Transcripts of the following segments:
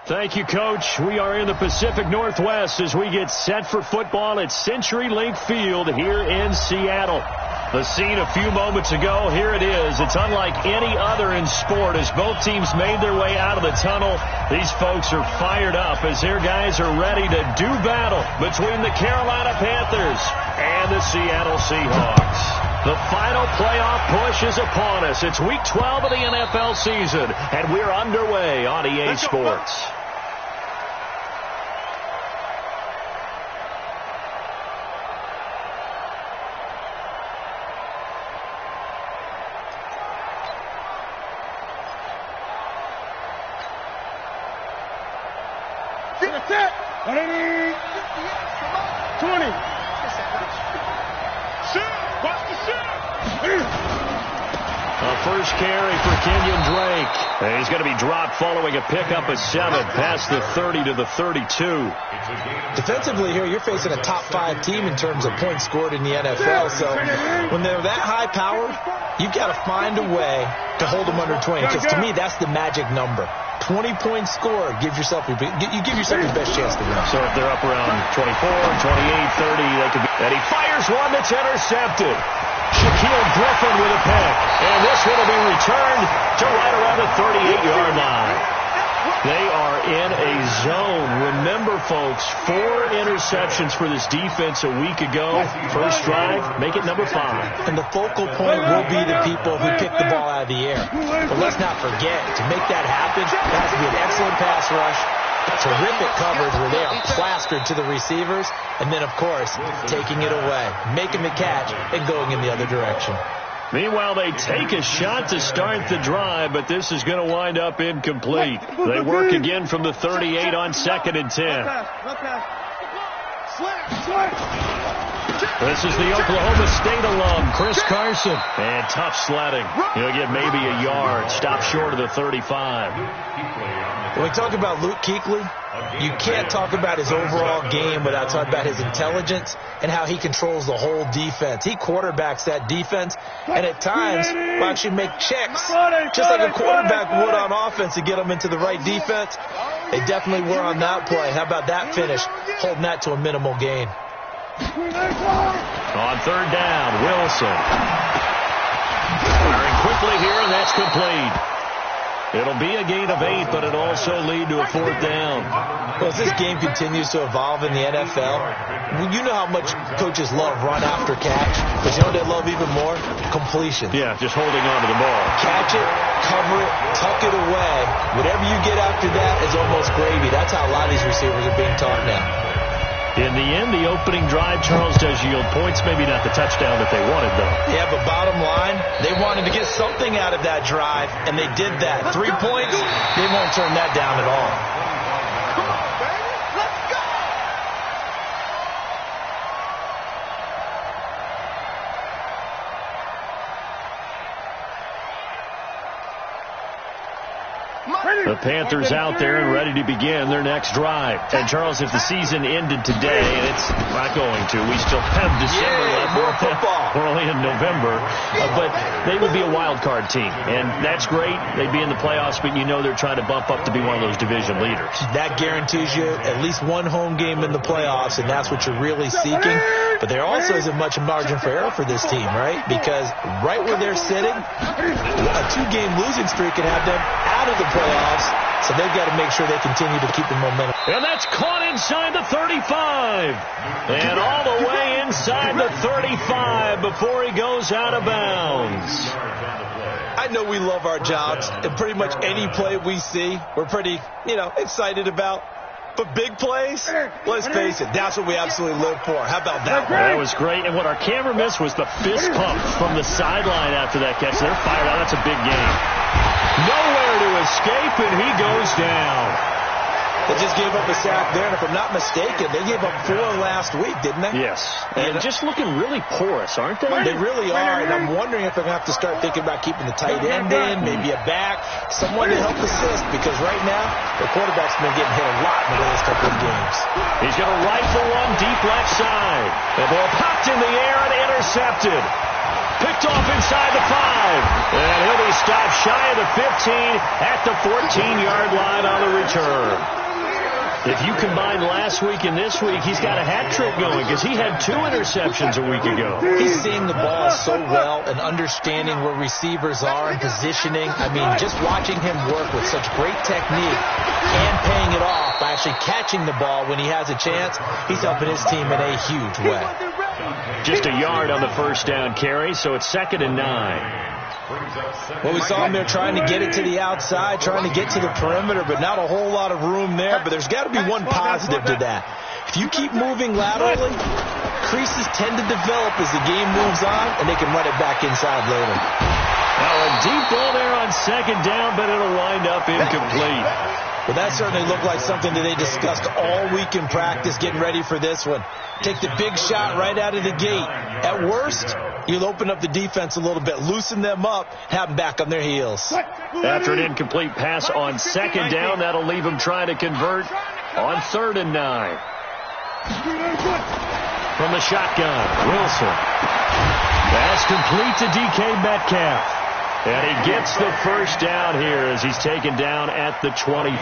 Thank you, Coach. We are in the Pacific Northwest as we get set for football at CenturyLink Field here in Seattle. The scene a few moments ago, here it is. It's unlike any other in sport as both teams made their way out of the tunnel. These folks are fired up as their guys are ready to do battle between the Carolina Panthers and the Seattle Seahawks. The final playoff push is upon us. It's Week 12 of the NFL season, and we're underway on EA Sports. First carry for Kenyon Drake. And he's going to be dropped following a pickup of 7 past the 30 to the 32. Defensively here, you're facing a top 5 team in terms of points scored in the NFL. So when they're that high-powered, you've got to find a way to hold them under 20. Because to me, that's the magic number. 20 points scored, you give yourself your best chance to win. So if they're up around 24, 28, 30, they could be. And he fires one that's intercepted. Shaquille Griffin with a pick. And this one will be returned to right around the 38-yard line. They are in a zone. Remember, folks, 4 interceptions for this defense a week ago. First drive, make it number 5. And the focal point will be the people who pick the ball out of the air. But let's not forget, to make that happen, there has to be an excellent pass rush, terrific coverage where they are plastered to the receivers, and then, of course, taking it away, making the catch, and going in the other direction. Meanwhile, they take a shot to start the drive, but this is going to wind up incomplete. They work again from the 38 on 2nd and 10. This is the Oklahoma State alum, Chris Carson. And tough sledding. He'll get maybe a yard. Stop short of the 35. When we talk about Luke Kuechly, you can't talk about his overall game without talking about his intelligence and how he controls the whole defense. He quarterbacks that defense, and at times will actually make checks, just like a quarterback would on offense to get them into the right defense. They definitely were on that play. How about that finish, holding that to a minimal gain. On 3rd down, Wilson. Firing quickly here, and that's complete. It'll be a gain of 8, but it'll also lead to a 4th down. Well, as this game continues to evolve in the NFL, you know how much coaches love run after catch, but you know what they love even more? Completion. Yeah, just holding on to the ball. Catch it, cover it, tuck it away. Whatever you get after that is almost gravy. That's how a lot of these receivers are being taught now. In the end, the opening drive, Charles, does yield points. Maybe not the touchdown that they wanted, though. Yeah, but bottom line, they wanted to get something out of that drive, and they did that. 3 points, they won't turn that down at all. Come on, baby. Let's go. The Panthers out there and ready to begin their next drive. And, Charles, if the season ended today, and it's not going to, we still have December left. More football. We're only in November. But they would be a wild card team. And that's great. They'd be in the playoffs, but you know they're trying to bump up to be one of those division leaders. That guarantees you at least one home game in the playoffs, and that's what you're really seeking. But there also isn't much margin for error for this team, right? Because right where they're sitting, a 2-game losing streak can have them out of the playoffs. So they've got to make sure they continue to keep the momentum. And that's caught inside the 35. And all the way inside the 35 before he goes out of bounds. I know we love our jobs, and pretty much any play we see, we're pretty, excited about. But big plays, let's face it, that's what we absolutely live for. How about that one? That was great. And what our camera missed was the fist pump from the sideline after that catch. They're fired out. That's a big game. Nowhere to escape, and he goes down. They just gave up a sack there, and if I'm not mistaken, they gave up 4 last week, didn't they? Yes. And just looking really porous, aren't they? They really are, and I'm wondering if they're going to have to start thinking about keeping the tight end in, maybe a back, someone to help assist, because right now, the quarterback's been getting hit a lot in the last couple of games. He's going to rifle one deep left side. The ball popped in the air and intercepted. Picked off inside the 5. And he'll be stopped shy of the 15 at the 14-yard line on the return. If you combine last week and this week, he's got a hat trick going because he had 2 interceptions a week ago. He's seeing the ball so well and understanding where receivers are and positioning. I mean, just watching him work with such great technique and paying it off by actually catching the ball when he has a chance, he's helping his team in a huge way. Just a yard on the first down carry, so it's 2nd and 9. Well, we saw him there trying to get it to the outside, trying to get to the perimeter, but not a whole lot of room there. But there's got to be one positive to that. If you keep moving laterally, creases tend to develop as the game moves on, and they can run it back inside later. Now a deep ball there on 2nd down, but it'll wind up incomplete. Well, that certainly looked like something that they discussed all week in practice, getting ready for this one. Take the big shot right out of the gate. At worst, you'll open up the defense a little bit, loosen them up, have them back on their heels. After an incomplete pass on 2nd down, that'll leave them trying to convert on 3rd and 9. From the shotgun, Wilson. Pass complete to DK Metcalf. And he gets the first down here as he's taken down at the 24.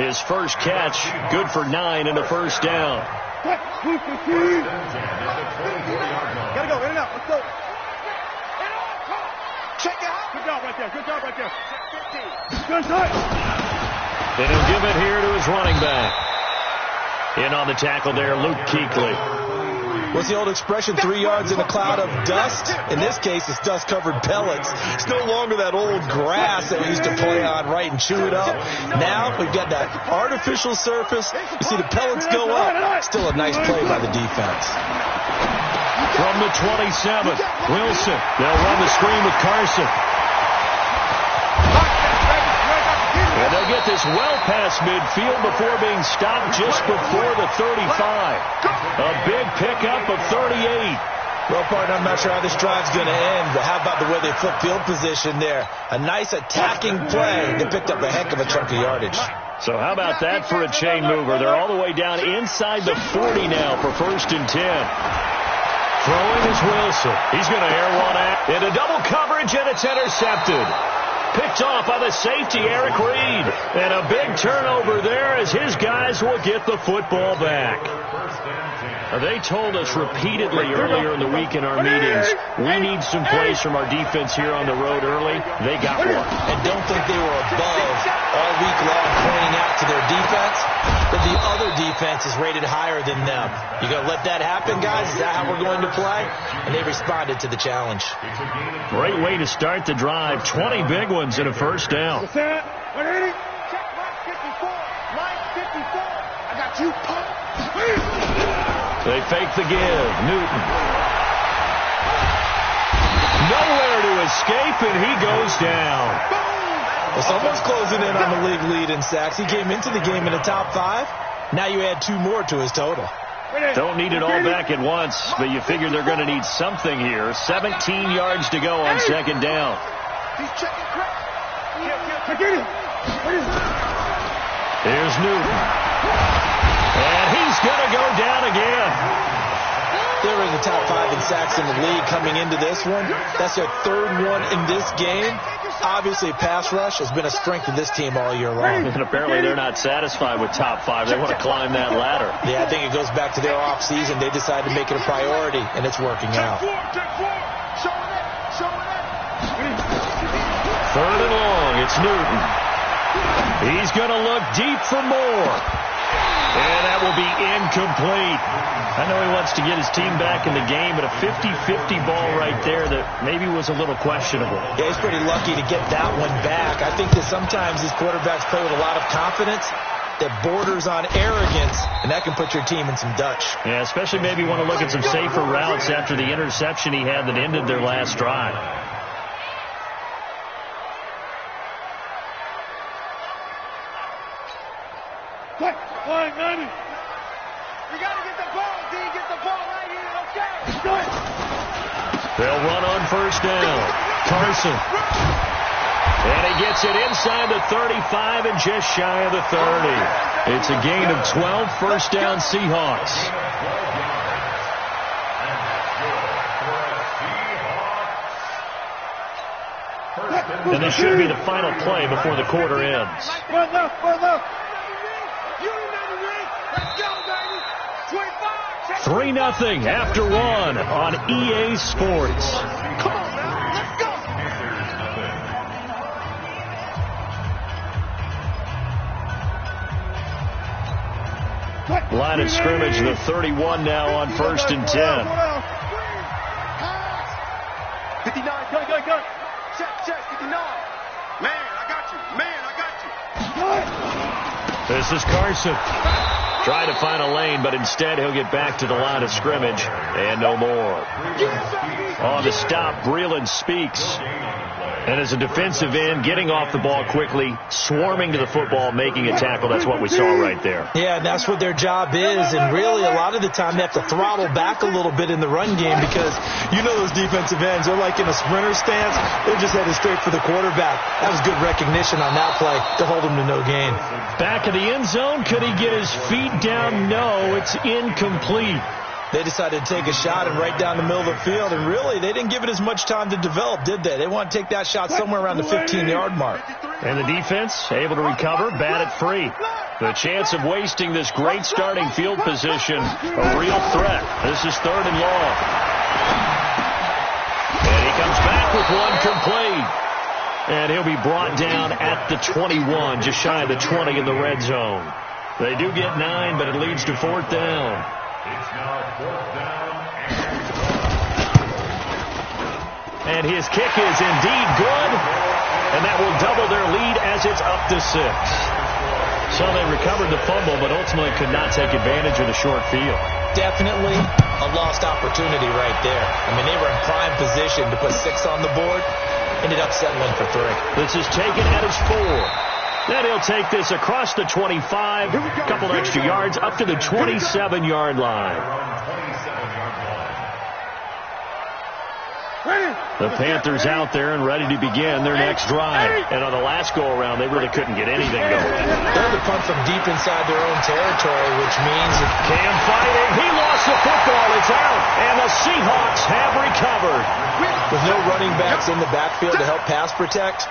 His first catch, good for 9 and a first down. Gotta go, in and out, let's go. Check it out. Good job right there. 15. Good tight. And he'll give it here to his running back. In on the tackle there, Luke Kuechly. What's the old expression, 3 yards in a cloud of dust? In this case, it's dust-covered pellets. It's no longer that old grass that we used to play on, right, and chew it up. Now we've got that artificial surface. You see the pellets go up. Still a nice play by the defense. From the 27, Wilson. They'll run the screen with Carson. And they'll get this well past midfield before being stopped just before the 35. A big pickup of 38. Well, partner, I'm not sure how this drive's going to end, but how about the way they flip field position there? A nice attacking play that picked up a heck of a chunk of yardage. So how about that for a chain mover? They're all the way down inside the 40 now for 1st and 10. Throwing is Wilson. He's going to air one out into double coverage, and it's intercepted. Picked off by the safety, Eric Reed. And a big turnover there as his guys will get the football back. They told us repeatedly earlier in the week in our meetings, we need some plays from our defense here on the road early. They got one. And don't think they were above all week long pointing out to their defense that the other defense is rated higher than them. You going to let that happen, guys? Is that how we're going to play? And they responded to the challenge. Great way to start the drive. 20 big ones and a first down. Check line 54. Line 54. I got you. They fake the give. Newton. Nowhere to escape, and he goes down. Well, someone's closing in on the league lead in sacks. He came into the game in the top 5. Now you add 2 more to his total. Don't need it all back at once, but you figure they're going to need something here. 17 yards to go on 2nd down. He's checking crap. Here's Newton. And he's going to go down again. They're in the top 5 in sacks in the league coming into this one. That's their 3rd one in this game. Obviously, pass rush has been a strength of this team all year long. And apparently they're not satisfied with top 5. They want to climb that ladder. Yeah, I think it goes back to their offseason. They decided to make it a priority, and it's working out. 3rd and long. It's Newton. He's going to look deep for more. And that will be incomplete. I know he wants to get his team back in the game, but a 50-50 ball right there that maybe was a little questionable. Yeah, he's pretty lucky to get that one back. I think that sometimes these quarterbacks play with a lot of confidence that borders on arrogance, and that can put your team in some Dutch. Yeah, especially maybe want to look at some safer routes after the interception he had that ended their last drive. Line 90. You got to get the ball, D. Get the ball right here. Okay. They'll run on 1st down. Carson. And he gets it inside the 35 and just shy of the 30. It's a gain of 12, 1st down Seahawks. And this should be the final play before the quarter ends. 3-0 after one on EA Sports. Come on, man. Let's go. Line of scrimmage, the 31 now on 1st and 10. 59, go. Check, 59. Man, I got you. This is Carson. Trying to find a lane, but instead he'll get back to the line of scrimmage and no more. On the stop, Breland Speaks. And as a defensive end, getting off the ball quickly, swarming to the football, making a tackle. That's what we saw right there. Yeah, and that's what their job is. And really, a lot of the time, they have to throttle back a little bit in the run game because you know those defensive ends, they're like in a sprinter stance. They're just headed straight for the quarterback. That was good recognition on that play to hold him to no gain. Back in the end zone, could he get his feet down? No, it's incomplete. They decided to take a shot and right down the middle of the field, and really, they didn't give it as much time to develop, did they? They want to take that shot somewhere around the 15-yard mark. And the defense able to recover, bat it free. The chance of wasting this great starting field position, a real threat. This is 3rd and long. And he comes back with one complete. And he'll be brought down at the 21, just shy of the 20 in the red zone. They do get 9, but it leads to 4th down. It's now 4th down and his kick is indeed good, and that will double their lead as it's up to 6. So they recovered the fumble, but ultimately could not take advantage of the short field. Definitely a lost opportunity right there. I mean, they were in prime position to put 6 on the board, ended up settling for 3. This is taken at his 4. Then he'll take this across the 25, a couple extra yards, up to the 27-yard line. The Panthers out there and ready to begin their next drive. And on the last go-around, they really couldn't get anything going. They're to punt from deep inside their own territory, which means Cam fighting. He lost the football. It's out. And the Seahawks have recovered. With no running backs in the backfield to help pass protect,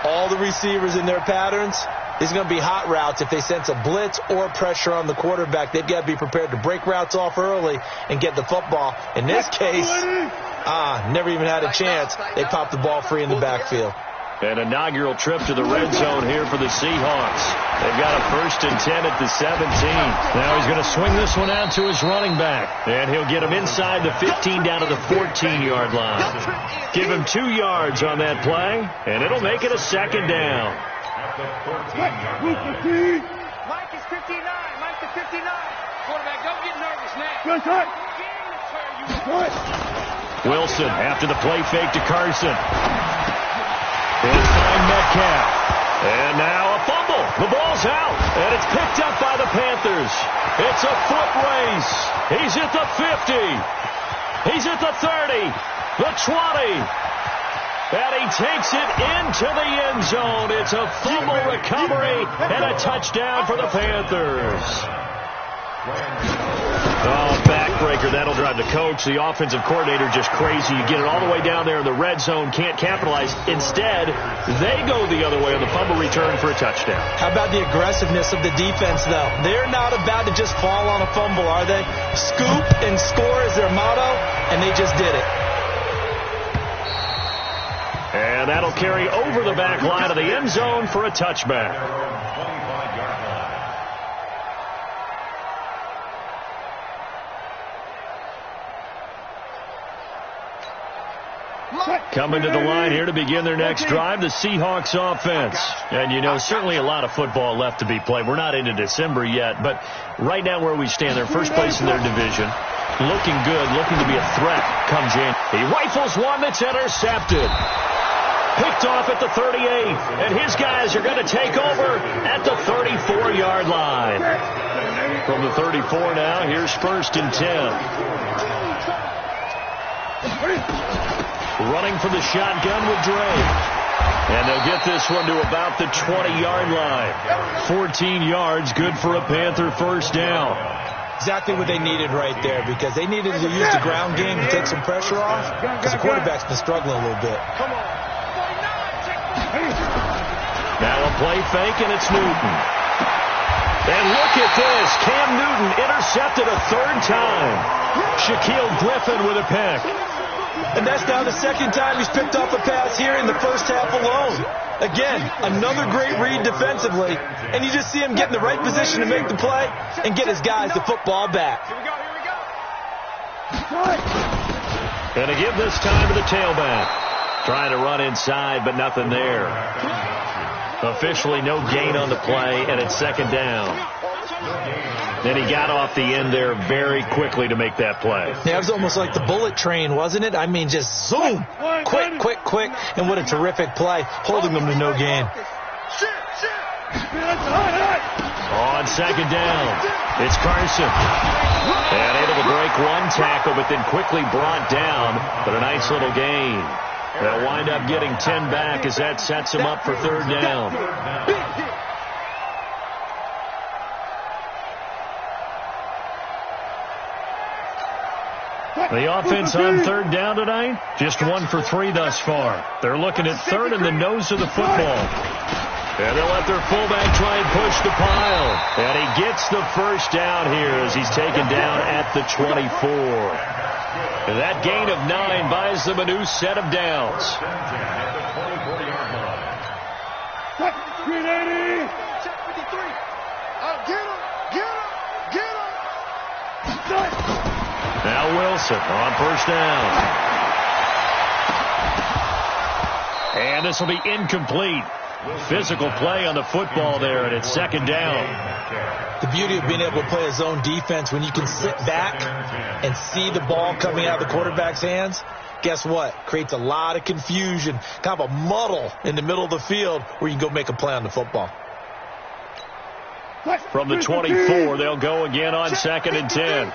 all the receivers in their patterns, these are going to be hot routes. If they sense a blitz or pressure on the quarterback, they've got to be prepared to break routes off early and get the football. In this case, never even had a chance. They popped the ball free in the backfield. An inaugural trip to the red zone here for the Seahawks. They've got a 1st and 10 at the 17. Now he's going to swing this one out to his running back. And he'll get him inside the 15 down to the 14-yard line. Give him 2 yards on that play, and it'll make it a 2nd down. at the 14-yard line. Mike is 59. Mike is 59. Quarterback, don't get nervous now. Wilson after the play fake to Carson. It's by Metcalf. And now a fumble. The ball's out. And it's picked up by the Panthers. It's a foot race. He's at the 50. He's at the 30. The 20. And he takes it into the end zone. It's a fumble recovery and a touchdown for the Panthers. Oh, backbreaker. That'll drive the coach, the offensive coordinator, just crazy. You get it all the way down there in the red zone, can't capitalize. Instead, they go the other way on the fumble return for a touchdown. How about the aggressiveness of the defense, though? They're not about to just fall on a fumble, are they? Scoop and score is their motto, and they just did it. And that'll carry over the back line of the end zone for a touchback. 25-yard line. Coming to the line here to begin their next drive, the Seahawks offense. And, you know, certainly a lot of football left to be played. We're not into December yet, but right now where we stand, they're first place in their division. Looking good, looking to be a threat come January. He rifles one that's intercepted. Picked off at the 38, and his guys are going to take over at the 34-yard line. From the 34 now, here's 1st and 10. Running for the shotgun with Dre. And they'll get this one to about the 20-yard line. 14 yards, good for a Panther first down. Exactly what they needed right there, because they needed to use the ground game to take some pressure off, because the quarterback's been struggling a little bit. Come on. 49, check 49. Now a play fake, and it's Newton. And look at this. Cam Newton intercepted a third time. Shaquille Griffin with a pick. And that's now the second time he's picked off a pass here in the first half alone. Again, another great read defensively. And you just see him get in the right position to make the play and get his guys the football back. Here we go. And to give this time to the tailback. Trying to run inside, but nothing there. Officially no gain on the play, and it's second down. Then he got off the end there very quickly to make that play. Yeah, it was almost like the bullet train, wasn't it? I mean, just zoom. Quick, quick, quick. And what a terrific play, holding them to no gain. On second down, it's Carson. And able to break one tackle, but then quickly brought down. But a nice little gain. They'll wind up getting 10 back as that sets him up for third down. The offense on third down tonight, just 1 for 3 thus far. They're looking at third in the nose of the football. And they'll let their fullback try and push the pile. And he gets the first down here as he's taken down at the 24. And that gain of 9 buys them a new set of downs. 380. Check 53. Get him. Now Wilson on first down. And this will be incomplete. Physical play on the football there, and it's second down. The beauty of being able to play a zone defense when you can sit back and see the ball coming out of the quarterback's hands, guess what? Creates a lot of confusion, kind of a muddle in the middle of the field where you can go make a play on the football. From the 24, they'll go again on second and 10.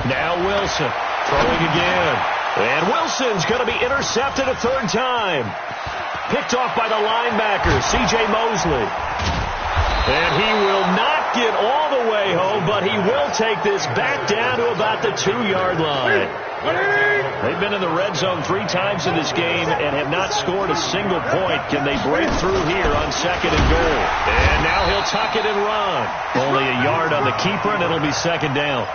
Now Wilson throwing again. And Wilson's going to be intercepted a third time. Picked off by the linebacker, C.J. Mosley. And he will not get all the way home, but he will take this back down to about the 2-yard line. They've been in the red zone 3 times in this game and have not scored a single point. Can they break through here on second and goal? And now he'll tuck it and run. Only a yard on the keeper, and it'll be second down.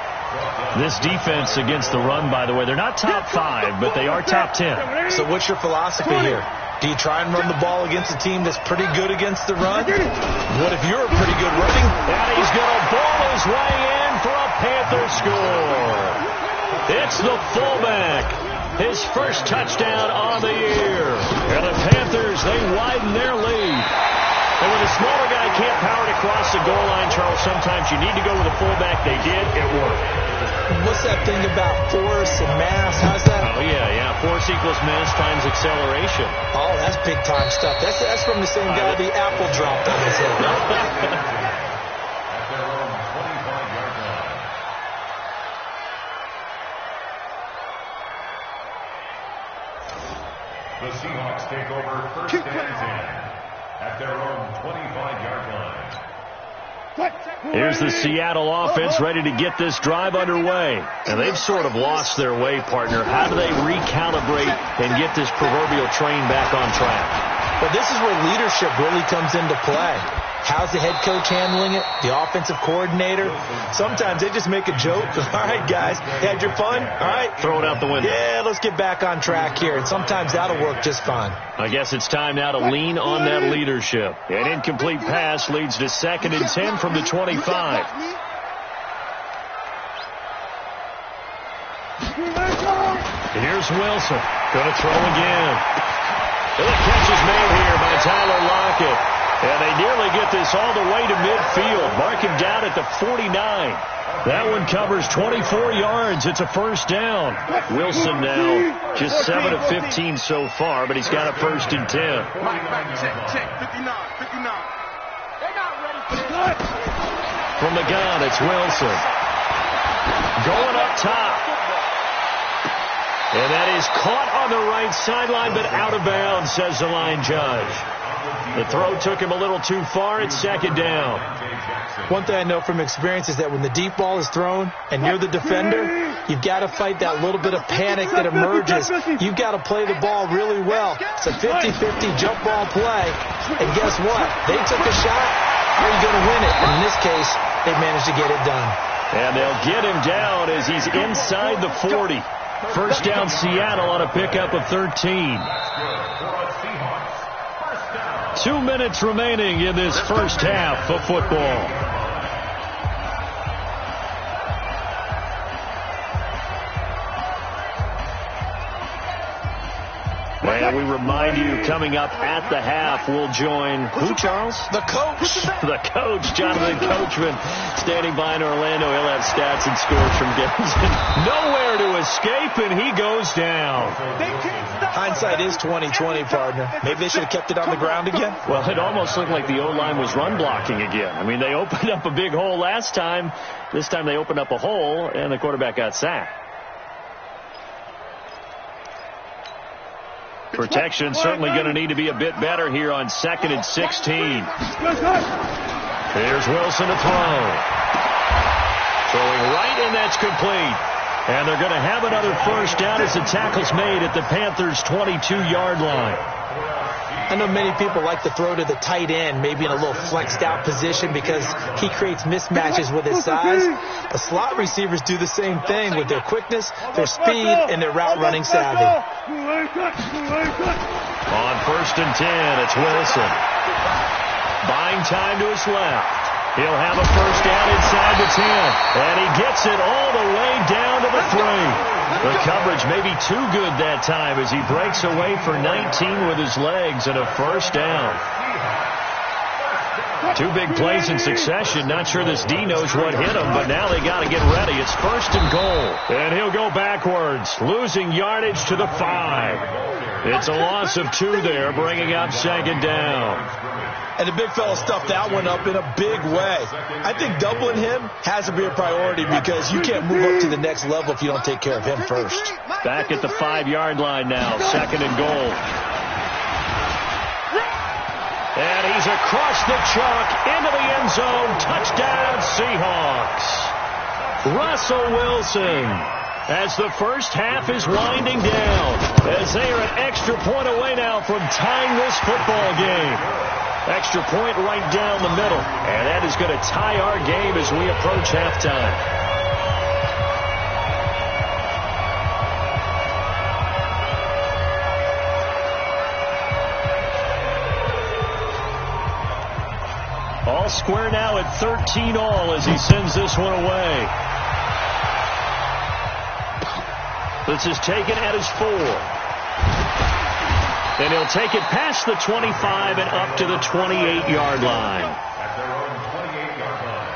This defense against the run, by the way, they're not top 5, but they are top 10. So what's your philosophy here? Do you try and run the ball against a team that's pretty good against the run? What if you're a pretty good running? And he's going to ball his way in for a Panther score. It's the fullback. His first touchdown on the year. And the Panthers, they widen their lead. And when the smaller guy can't power it across the goal line, Charles, sometimes you need to go with a fullback. They did. It worked. What's that thing about force and mass? How's that? Oh, yeah. Force equals mass times acceleration. Oh, that's big-time stuff. That's from the same guy the apple dropped on his head. The Seahawks take over first and 10 at their own 25-yard line. Here's the Seattle offense ready to get this drive underway. And they've sort of lost their way, partner. How do they recalibrate and get this proverbial train back on track? But this is where leadership really comes into play. How's the head coach handling it? The offensive coordinator? Sometimes they just make a joke. All right, guys, had your fun? All right. Throw it out the window. Yeah, let's get back on track here. And sometimes that'll work just fine. I guess it's time now to lean on that leadership. An incomplete pass leads to second and 10 from the 25. Here's Wilson. Going to throw again. And the catch is made here by Tyler Lockett. And they nearly get this all the way to midfield. Mark him down at the 49. That one covers 24 yards. It's a first down. Wilson now just 7 of 15 so far, but he's got a first and 10. Check, 59, 59. They're not ready for this. From the gun, it's Wilson. Going up top. And that is caught on the right sideline, but out of bounds, says the line judge. The throw took him a little too far. It's second down. One thing I know from experience is that when the deep ball is thrown and you're the defender, you've got to fight that little bit of panic that emerges. You've got to play the ball really well. It's a 50-50 jump ball play. And guess what? They took a shot. How are you going to win it? And in this case, they managed to get it done. And they'll get him down as he's inside the 40. First down Seattle on a pickup of 13. 2 minutes remaining in this first half of football. And we remind you, coming up at the half, we'll join who, Charles? The coach. The coach, Jonathan Coachman, standing by in Orlando. He'll have stats and scores from games. Nowhere to escape, and he goes down. Hindsight is 20/20, partner. Maybe they should have kept it on the ground again. Well, it almost looked like the O-line was run blocking again. I mean, they opened up a big hole last time. This time they opened up a hole, and the quarterback got sacked. Protection certainly going to need to be a bit better here on 2nd and 16. Here's Wilson to throw. Throwing right, and that's complete. And they're going to have another first down as the tackle's made at the Panthers' 22-yard line. I know many people like to throw to the tight end, maybe in a little flexed out position because he creates mismatches with his size. The slot receivers do the same thing with their quickness, their speed, and their route running savvy. On 1st and 10, it's Wilson. Buying time to his left. He'll have a first down inside the 10. And he gets it all the way down to the 3. The coverage may be too good that time as he breaks away for 19 with his legs and a first down. 2 big plays in succession. Not sure this D knows what hit him, but now they got to get ready. It's 1st and goal. And he'll go backwards, losing yardage to the 5. It's a loss of 2 there, bringing up 2nd down. And the big fella stuffed that one up in a big way. I think doubling him has to be a priority because you can't move up to the next level if you don't take care of him first. Back at the 5-yard line now, 2nd and goal. And he's across the chalk into the end zone. Touchdown, Seahawks. Russell Wilson, as the first half is winding down, as they are an extra point away now from tying this football game. Extra point right down the middle. And that is going to tie our game as we approach halftime. All square now at 13 all as he sends this one away. This is taken at his 4. And he'll take it past the 25 and up to the 28-yard line. At their own 28-yard line.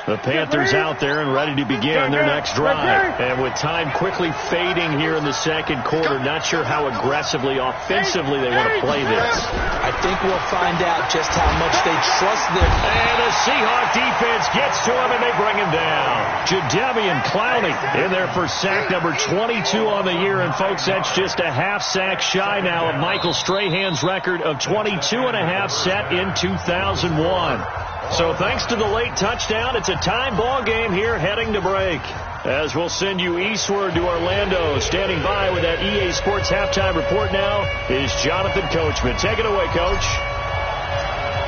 The Panthers out there and ready to begin their next drive. And with time quickly fading here in the second quarter, not sure how aggressively, offensively they want to play this. I think we'll find out just how much they trust them. And the Seahawk defense gets to him, and they bring him down. Jadeveon Clowney in there for sack number 22 on the year. And, folks, that's just a half sack shy now of Michael Strahan's record of 22.5 set in 2001. So thanks to the late touchdown, it's a tie ball game here heading to break. As we'll send you eastward to Orlando. Standing by with that EA Sports halftime report now is Jonathan Coachman. Take it away, Coach.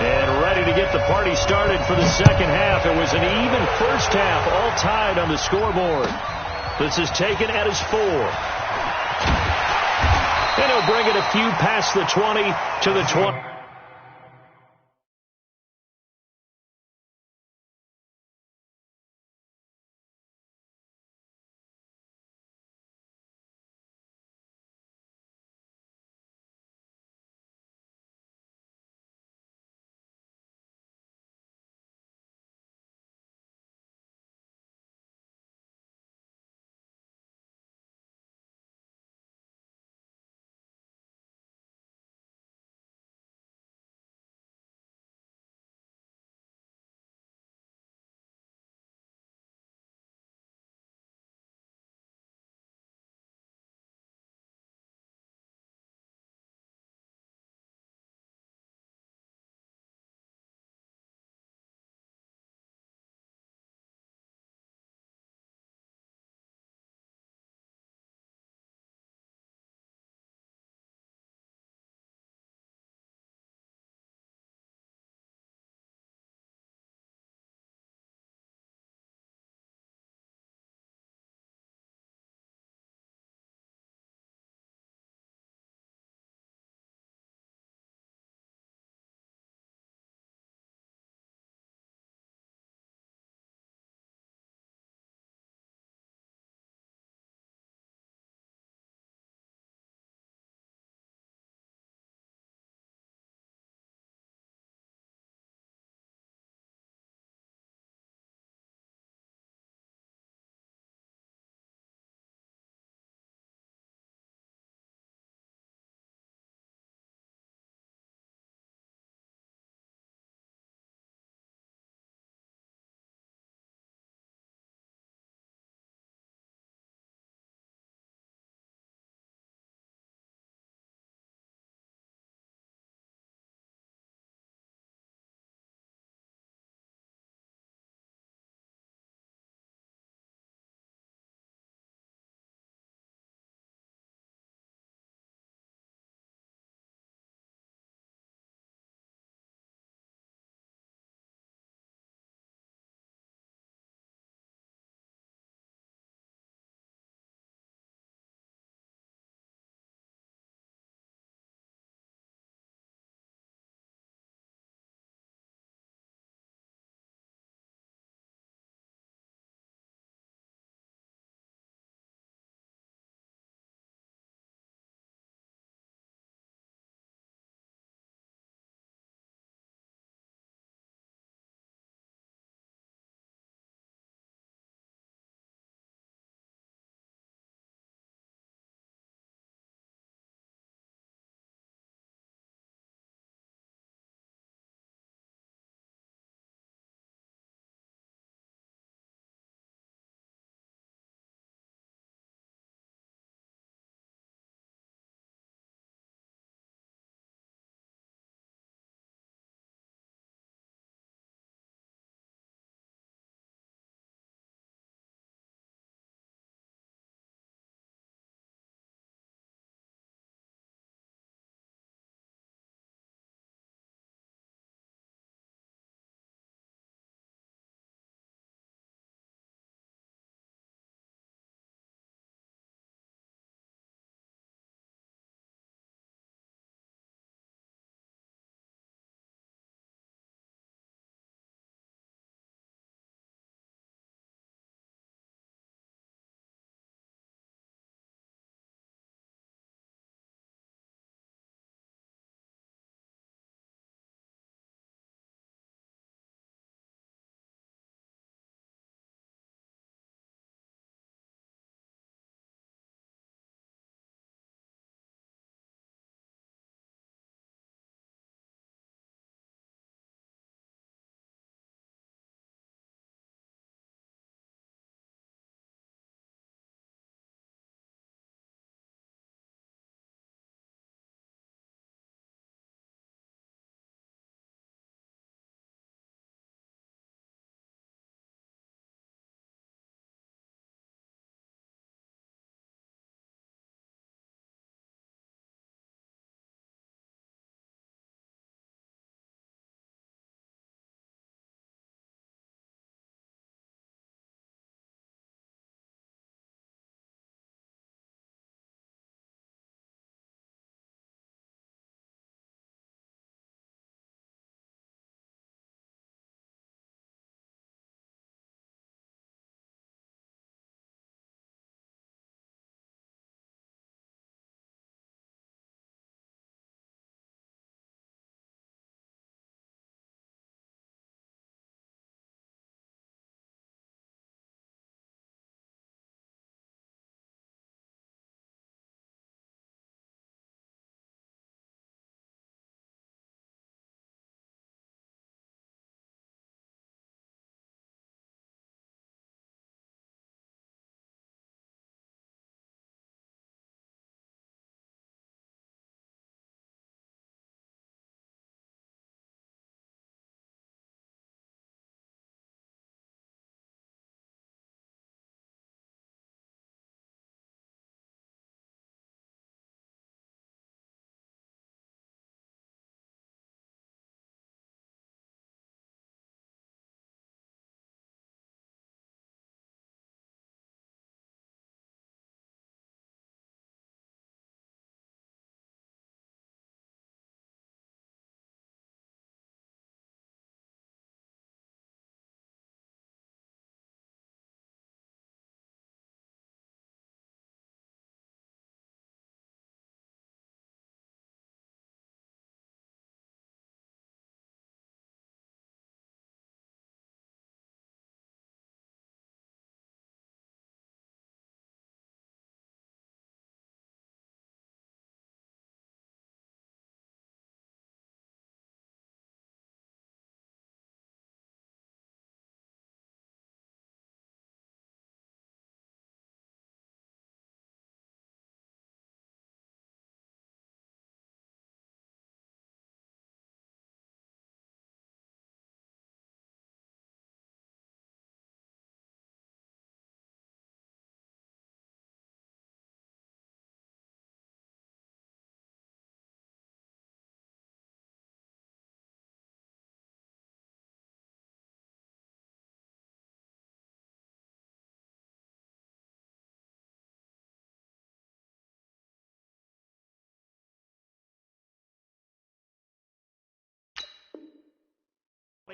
And ready to get the party started for the second half. It was an even first half, all tied on the scoreboard. This is taken at his 4. And he'll bring it a few past the 20 to the 20.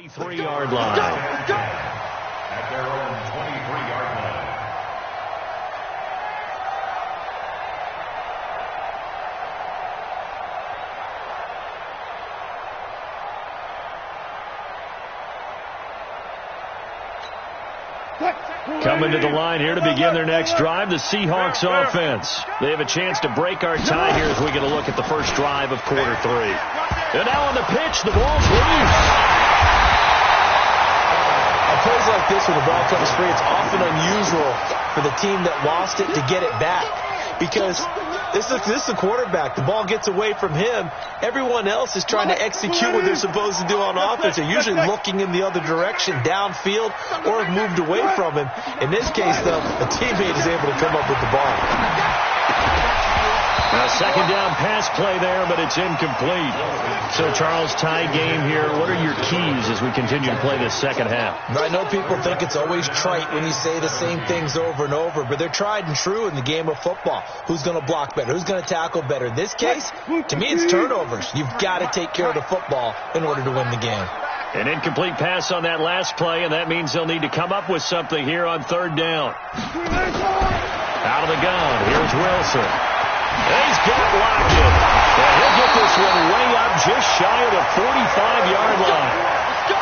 23-yard line. At their own 23-yard line. Coming to the line here to begin their next drive, the Seahawks offense. They have a chance to break our tie here as we get a look at the first drive of quarter 3. And now on the pitch, the ball's loose. On plays like this when the ball comes free, it's often unusual for the team that lost it to get it back. Because this is the quarterback. The ball gets away from him. Everyone else is trying to execute what they're supposed to do on offense. They're usually looking in the other direction, downfield, or have moved away from him. In this case, though, a teammate is able to come up with the ball. A second down pass play there, but it's incomplete. So, Charles, tie game here. What are your keys as we continue to play this second half? I know people think it's always trite when you say the same things over and over, but they're tried and true in the game of football. Who's going to block better? Who's going to tackle better? In this case, to me, it's turnovers. You've got to take care of the football in order to win the game. An incomplete pass on that last play, and that means they'll need to come up with something here on third down. Out of the gun, here's Wilson. He's got Lockett. And he'll get this one way up just shy of the 45-yard line.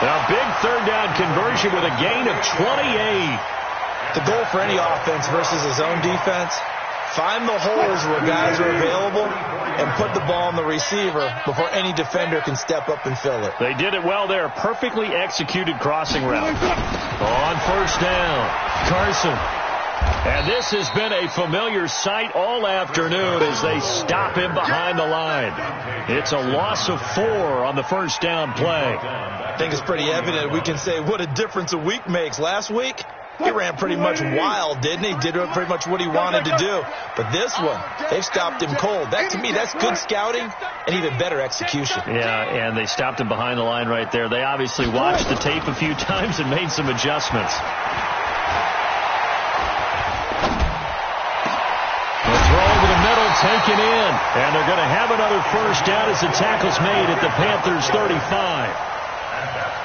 A big third down conversion with a gain of 28. The goal for any offense versus his own defense, find the holes where guys are available and put the ball in the receiver before any defender can step up and fill it. They did it well there. Perfectly executed crossing route. On first down, Carson. And this has been a familiar sight all afternoon as they stop him behind the line. It's a loss of 4 on the first down play. I think it's pretty evident. We can say what a difference a week makes. Last week, he ran pretty much wild, didn't he? Did pretty much what he wanted to do. But this one, they've stopped him cold. That, to me, that's good scouting and even better execution. Yeah, and they stopped him behind the line right there. They obviously watched the tape a few times and made some adjustments. Taken in, and they're going to have another first down as the tackle's made at the Panthers' 35.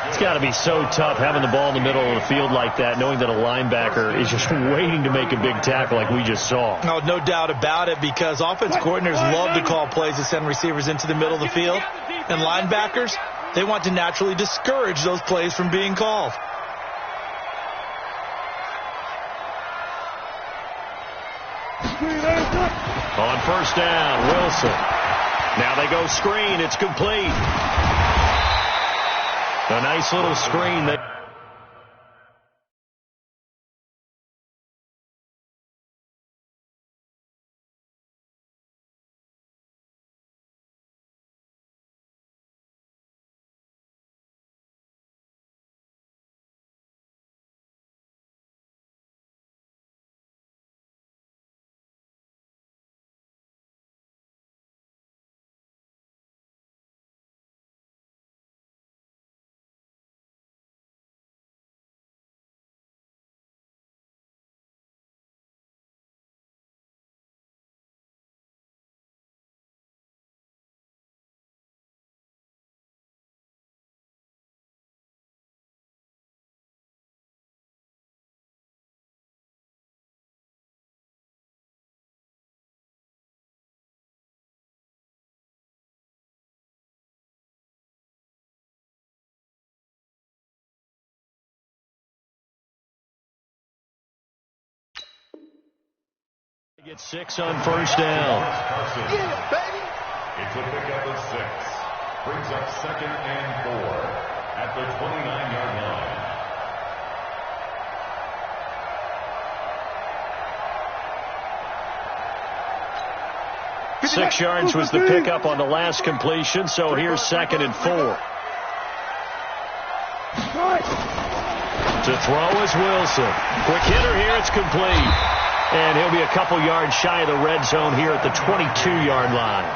It's got to be so tough having the ball in the middle of the field like that, knowing that a linebacker is just waiting to make a big tackle like we just saw. Oh, no doubt about it, because offense coordinators love to call plays that send receivers into the middle of the field, and linebackers, they want to naturally discourage those plays from being called. On first down, Wilson. Now they go screen. It's complete. A nice little screen that... Gets 6 on first down. Yeah, baby. It's a pickup of 6. Brings up 2nd and 4 at the 29-yard line. 6 yards was the pickup on the last completion, so here's 2nd and 4. To throw is Wilson. Quick hitter here, it's complete. And he'll be a couple yards shy of the red zone here at the 22-yard line.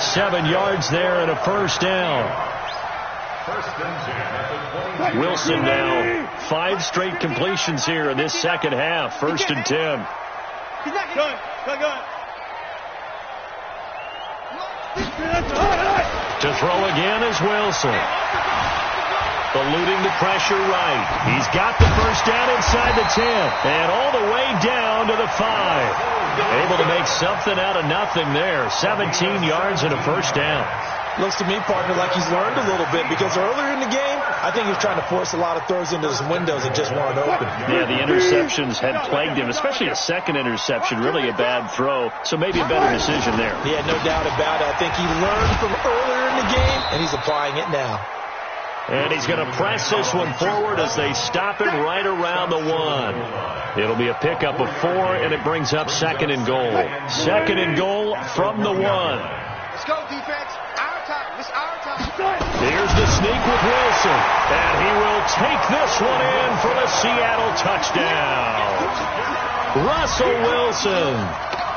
7 yards there and a first down. Wilson now 5 straight completions here in this second half. 1st and 10. To throw again is Wilson. Eluding the pressure right. He's got the first down inside the 10. And all the way down to the 5. Able to make something out of nothing there. 17 yards and a first down. Looks to me, partner, like he's learned a little bit, because earlier in the game, I think he was trying to force a lot of throws into his windows that just weren't open. Yeah, the interceptions had plagued him, especially a second interception, really a bad throw, so maybe a better decision there. Yeah, no doubt about it. I think he learned from earlier in the game, and he's applying it now. And he's going to press this one forward as they stop him right around the 1. It'll be a pickup of 4, and it brings up 2nd and goal. 2nd and goal from the 1. Let's go, defense. Our time. It's our time. Here's the sneak with Wilson. And he will take this one in for the Seattle touchdown. Russell Wilson,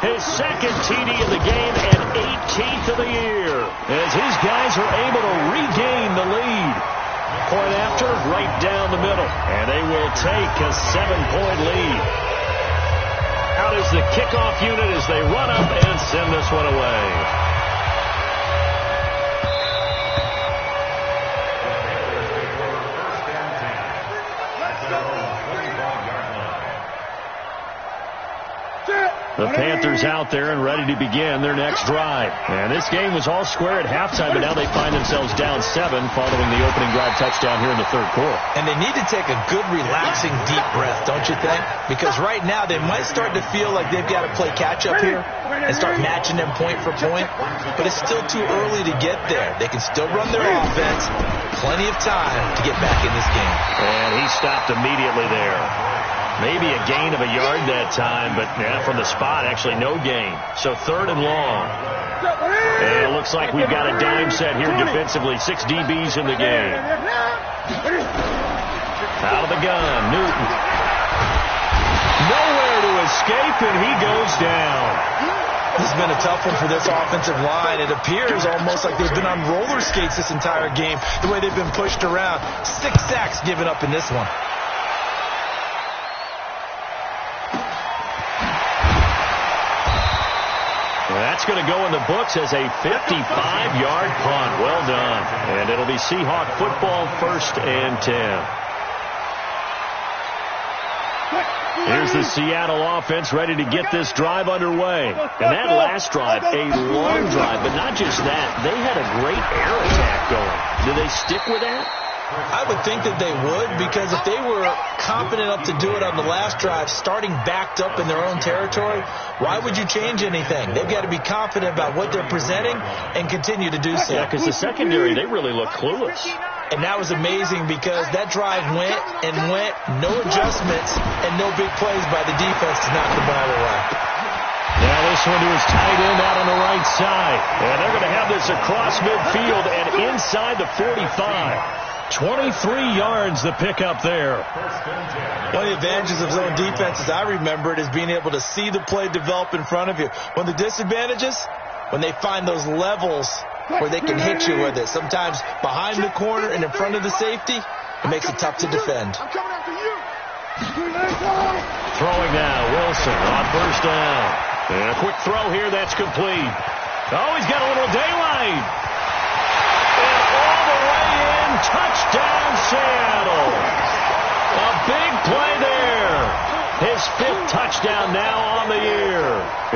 his 2nd TD of the game and 18th of the year, as his guys are able to regain the lead. Point after, right down the middle. And they will take a 7-point lead. Out is the kickoff unit as they run up and send this one away. The Panthers out there and ready to begin their next drive. And this game was all square at halftime, but now they find themselves down 7 following the opening drive touchdown here in the 3rd quarter. And they need to take a good, relaxing, deep breath, don't you think? Because right now they might start to feel like they've got to play catch-up here and start matching them point for point. But it's still too early to get there. They can still run their offense. Plenty of time to get back in this game. And he stopped immediately there. Maybe a gain of a yard that time, but yeah, from the spot, actually no gain. So 3rd and long. And it looks like we've got a dime set here defensively. 6 DBs in the game. Out of the gun, Newton. Nowhere to escape, and he goes down. This has been a tough one for this offensive line. It appears almost like they've been on roller skates this entire game, the way they've been pushed around. 6 sacks given up in this one. That's going to go in the books as a 55-yard punt. Well done. And it'll be Seahawk football, 1st and 10. Here's the Seattle offense ready to get this drive underway. And that last drive, a long drive, but not just that. They had a great air attack going. Do they stick with that? I would think that they would, because if they were confident enough to do it on the last drive, starting backed up in their own territory, why would you change anything? They've got to be confident about what they're presenting and continue to do so. Yeah, because the secondary, they really look clueless. And that was amazing, because that drive went and went, no adjustments and no big plays by the defense to knock the ball away. Now this one to his tight end out on the right side. And they're going to have this across midfield and inside the 45. 23 yards the pickup there. One of the advantages of zone defense, as I remember it, is being able to see the play develop in front of you. One of the disadvantages, when they find those levels where they can hit you with it. Sometimes behind the corner and in front of the safety, it makes it tough to defend. Throwing now, Wilson on 1st down. And a quick throw here, that's complete. Oh, he's got a little daylight. And all the way in, touchdown Seattle. A big play there. His 5th touchdown now on the year.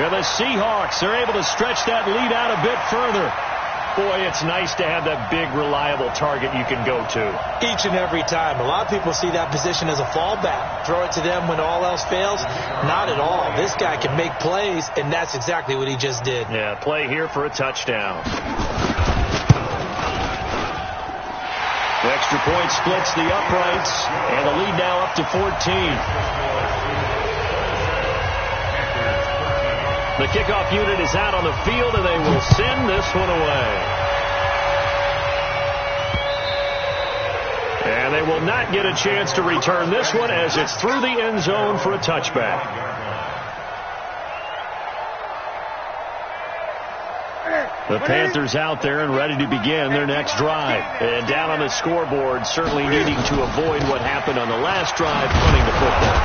And the Seahawks are able to stretch that lead out a bit further. Boy, it's nice to have that big, reliable target you can go to. Each and every time. A lot of people see that position as a fallback. Throw it to them when all else fails. Not at all. This guy can make plays, and that's exactly what he just did. Yeah, play here for a touchdown. The extra point splits the uprights, and the lead now up to 14. The kickoff unit is out on the field, and they will send this one away. And they will not get a chance to return this one as it's through the end zone for a touchback. The Panthers out there and ready to begin their next drive. And down on the scoreboard, certainly needing to avoid what happened on the last drive, punting the football.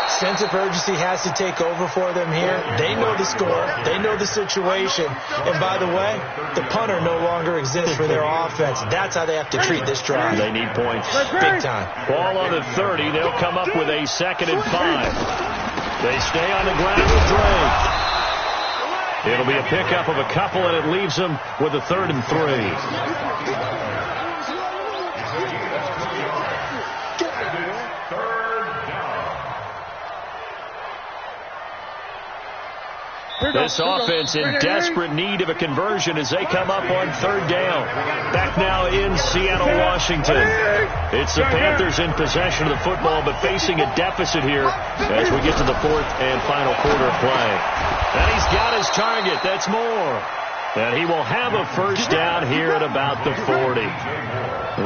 Sense of urgency has to take over for them here. They know the score. They know the situation. And by the way, the punter no longer exists for their offense. That's how they have to treat this drive. They need points. Big time. Ball on the 30. They'll come up with a 2nd and 5. They stay on the ground with Drake. It'll be a pickup of a couple, and it leaves them with a 3rd and 3. This offense in desperate need of a conversion as they come up on 3rd down. Back now in Seattle, Washington. It's the Panthers in possession of the football, but facing a deficit here as we get to the 4th and final quarter of play. And he's got his target. That's more. And he will have a 1st down here at about the 40.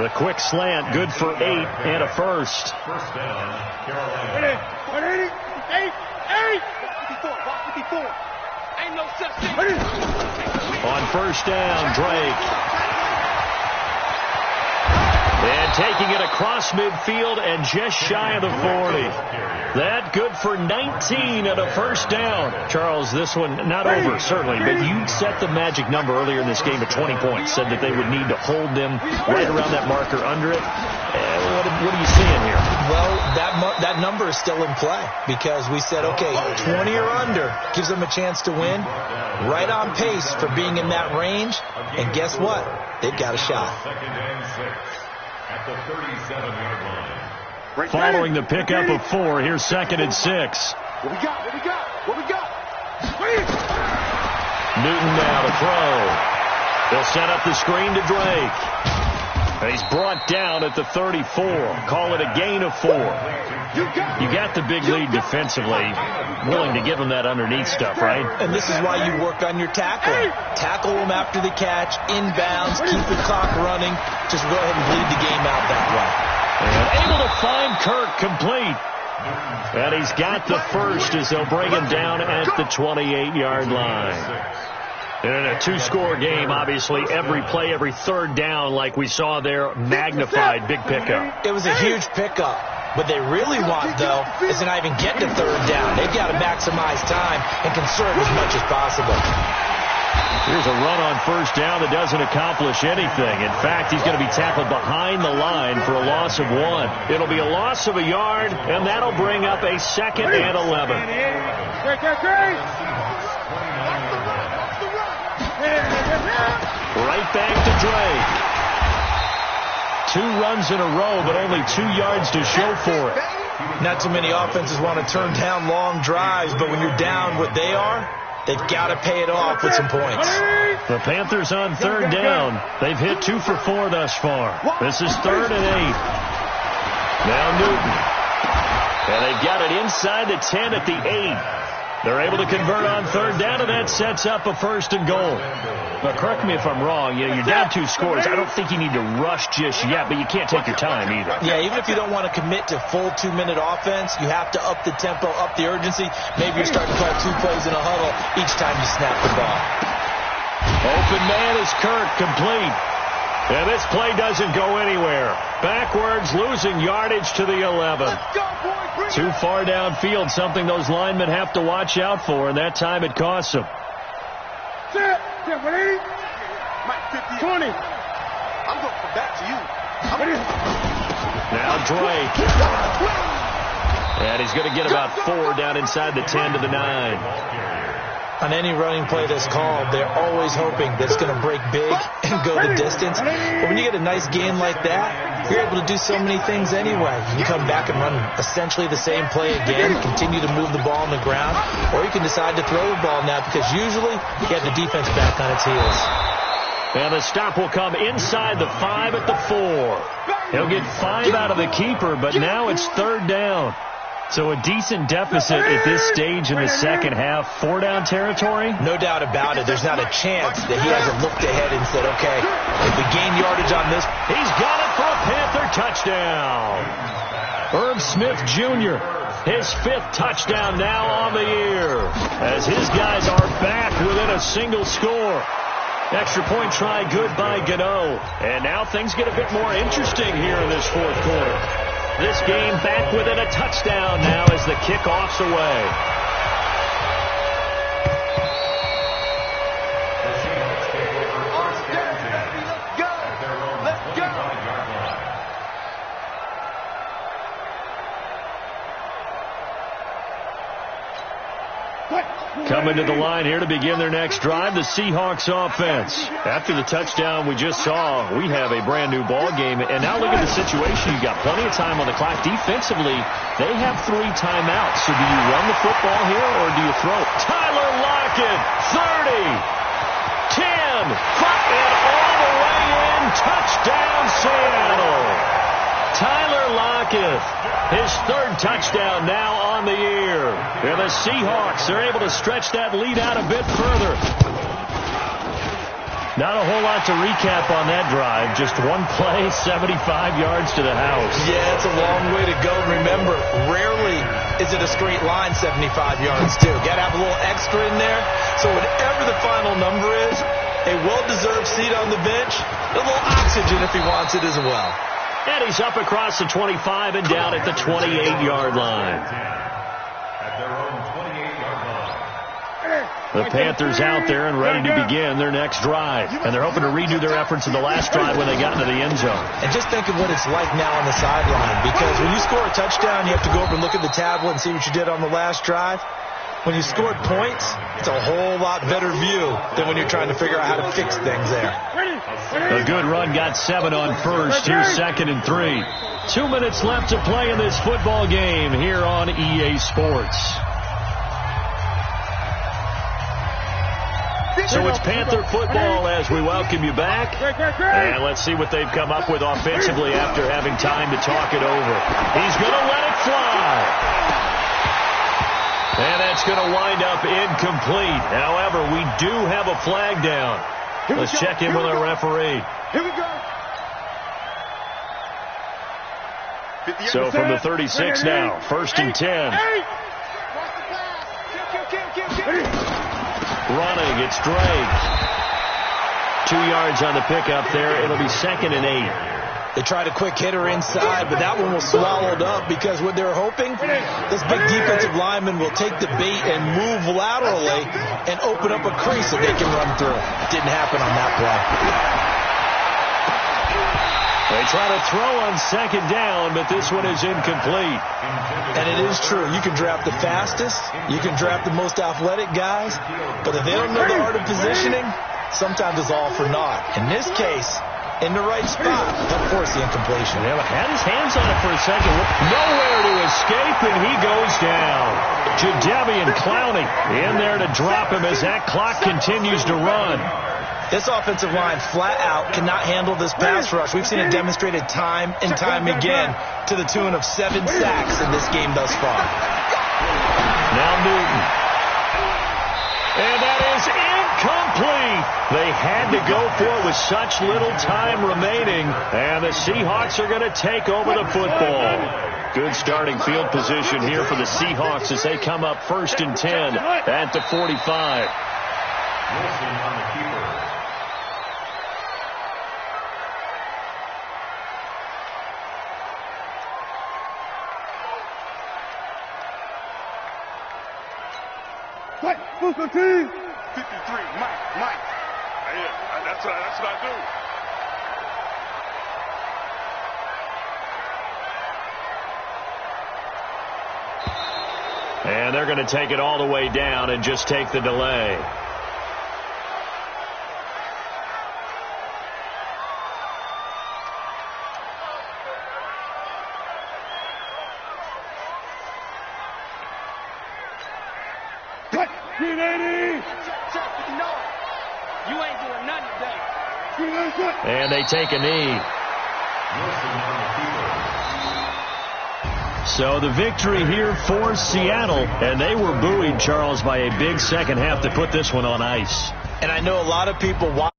The quick slant, good for 8 and a 1st. First down, Carolina. 54. Ain't no such thing. On 1st down, Drake. And taking it across midfield and just shy of the 40. That good for 19 and a 1st down. Charles, this one not over, certainly, but you set the magic number earlier in this game at 20 points. Said that they would need to hold them right around that marker under it. What are you seeing here? Well, that number is still in play because we said, okay, 20 or under gives them a chance to win. Right on pace for being in that range. And guess what? They've got a shot. 2nd and 6 at the 37-yard line. Following the pickup of 4, here's 2nd and 6. What we got? Newton now to throw. They'll set up the screen to Drake. He's brought down at the 34. Call it a gain of 4. You got the big lead defensively. Willing to give him that underneath stuff, right? And this is why you work on your tackling. Tackle him after the catch, inbounds, keep the clock running. Just go ahead and bleed the game out that way. And able to find Kirk complete. And he's got the 1st as they'll bring him down at the 28-yard line. In a 2-score game, obviously, every play, every 3rd down, like we saw there, magnified, big pickup. It was a huge pickup. What they really want, though, is to not even get to 3rd down. They've got to maximize time and conserve as much as possible. Here's a run on 1st down that doesn't accomplish anything. In fact, he's going to be tackled behind the line for a loss of 1. It'll be a loss of a yard, and that'll bring up a 2nd and 11. Right back to Drake. 2 runs in a row, but only 2 yards to show for it. Not too many offenses want to turn down long drives, but when you're down what they are, they've got to pay it off with some points. The Panthers on 3rd down. They've hit 2 for 4 thus far. This is 3rd and 8. Now Newton. And they've got it inside the 10 at the 8. They're able to convert on 3rd down, and that sets up a 1st and goal. Now, correct me if I'm wrong. You're down 2 scores. I don't think you need to rush just yet, but you can't take your time either. Yeah, even if you don't want to commit to full 2-minute offense, you have to up the tempo, up the urgency. Maybe you're starting to call 2 plays in a huddle each time you snap the ball. Open man is Kirk, complete. And this play doesn't go anywhere. Backwards, losing yardage to the 11. Too far downfield, something those linemen have to watch out for, and that time it costs them. 20. I'm going to come back to you. Now Drake. And he's going to get about 4 down inside the 10 to the 9. On any running play that's called, they're always hoping that it's going to break big and go the distance. But when you get a nice gain like that, you're able to do so many things anyway. You can come back and run essentially the same play again, continue to move the ball on the ground, or you can decide to throw the ball now because usually you get the defense back on its heels. And the stop will come inside the 5 at the 4. He'll get 5 out of the keeper, but now it's 3rd down. So a decent deficit at this stage in the second half. 4-down territory? No doubt about it. There's not a chance that he hasn't looked ahead and said, okay, if we gain yardage on this. He's got it for a Panther touchdown. Herb Smith Jr., his 5th touchdown now on the year, as his guys are back within a single score. Extra point try good by Gano. And now things get a bit more interesting here in this 4th quarter. This game back within a touchdown now as the kickoff's away. Coming to the line here to begin their next drive, the Seahawks offense. After the touchdown we just saw, we have a brand new ball game. And now look at the situation. You've got plenty of time on the clock. Defensively, they have 3 timeouts. So do you run the football here or do you throw? Tyler Lockett, 30, 10, 5, and all the way in. Touchdown, Seattle. Tyler Lockett, his 3rd touchdown now on the year. And the Seahawks are able to stretch that lead out a bit further. Not a whole lot to recap on that drive. Just one play, 75 yards to the house. Yeah, it's a long way to go. Remember, rarely is it a straight line 75 yards, too. Got to have a little extra in there. So whatever the final number is, a well-deserved seat on the bench, a little oxygen if he wants it as well. And he's up across the 25 and down at the 28-yard line. At their own 28-yard line. The Panthers out there and ready to begin their next drive. And they're hoping to redo their efforts in the last drive when they got into the end zone. And just think of what it's like now on the sideline. Because when you score a touchdown, you have to go over and look at the tablet and see what you did on the last drive. When you scored points, it's a whole lot better view than when you're trying to figure out how to fix things there. A good run got 7 on first. Here's 2nd and 3. 2 minutes left to play in this football game here on EA Sports. So it's Panther football as we welcome you back. And let's see what they've come up with offensively after having time to talk it over. He's going to let it fly. And that's going to wind up incomplete. However, we do have a flag down. Let's check in with our referee. Here we go. So from the 36 now, 1st and 10. Running, it's Drake. 2 yards on the pickup there. It'll be 2nd and 8. They tried a quick hitter inside, but that one was swallowed up because what they're hoping, this big defensive lineman will take the bait and move laterally and open up a crease that they can run through. Didn't happen on that play. They try to throw on 2nd down, but this one is incomplete. And it is true. You can draft the fastest. You can draft the most athletic guys. But if they don't know the art of positioning, sometimes it's all for naught. In this case, in the right spot, that forced the incompletion. Yeah, had his hands on it for a second. Nowhere to escape, and he goes down. Jadeveon Clowney in there to drop him as that clock continues to run. This offensive line flat out cannot handle this pass rush. We've seen it demonstrated time and time again to the tune of 7 sacks in this game thus far. Now Newton. And that is incomplete. They had to go for it with such little time remaining. And the Seahawks are going to take over the football. Good starting field position here for the Seahawks as they come up 1st and 10 at the 45. Wilson on the keeper. What? Booster team. 53, Mike. Yeah, that's what I do. And they're going to take it all the way down and just take the delay. What? 380. You ain't doing nothing today. And they take a knee. So the victory here for Seattle, and they were buoyed, Charles, by a big second half to put this one on ice. And I know a lot of people watch